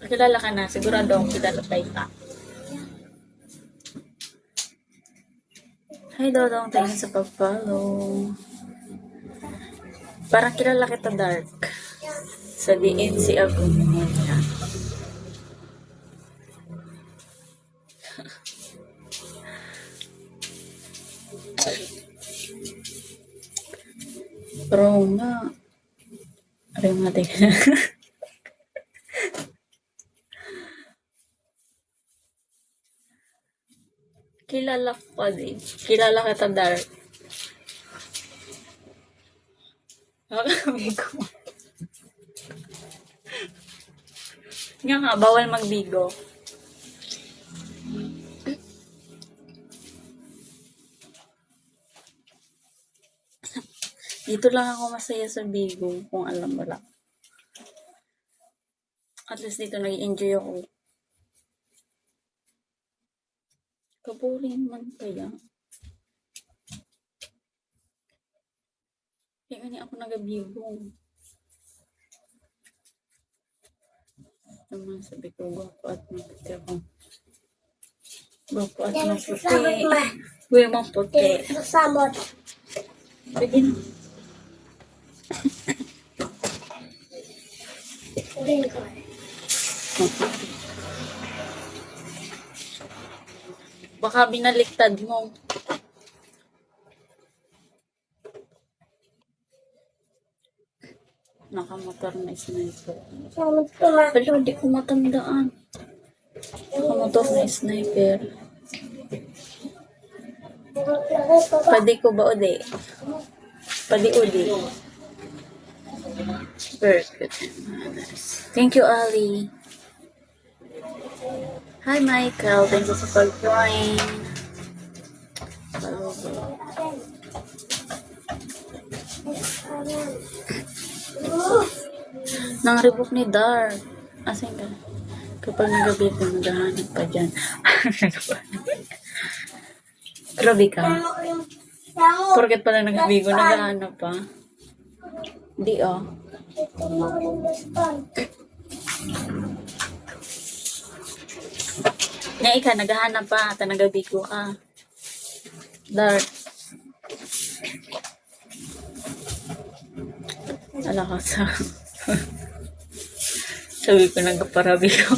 Kilala ka na, sigurado akong kilala tayo ka. Hi Dodong, thank you sa pag-follow. Parang kilala kita, Dark. Sa DNC ako. Pero nga, aray mati. Kilala ko din. Kilala kita, Dark. Nakakamigo. Nga nga, bawal magbigo. Dito lang ako masaya sa Bigo, kung alam mo lang. At least dito nag-enjoy ako. Kaboring man kaya. Kaya nga ako nag-Bigo. Naman sabi ko, gwapo at maputi ako. Gwapo at maputi. Uy, maputi. Pwede na. Baka binaliktad mo. Nakamotor na sniper. Pero hindi ko matandaan. Nakamotor na sniper. Pwede ko ba uli? Pwede uli. Perfect. Thank you, Ali. Hi, Michael. Thank you for joining. Nang rebook ni Dar. Asan ka? Kapag nagabi ko, naghahanap pa dyan. Grabe ka. Porket pala nagabi ko, naghahanap pa. Di oh. Nga ika, naghahanap pa. At nagabi ko ka. Dar. Ala ka sa... Sabi ko nagparabi ko.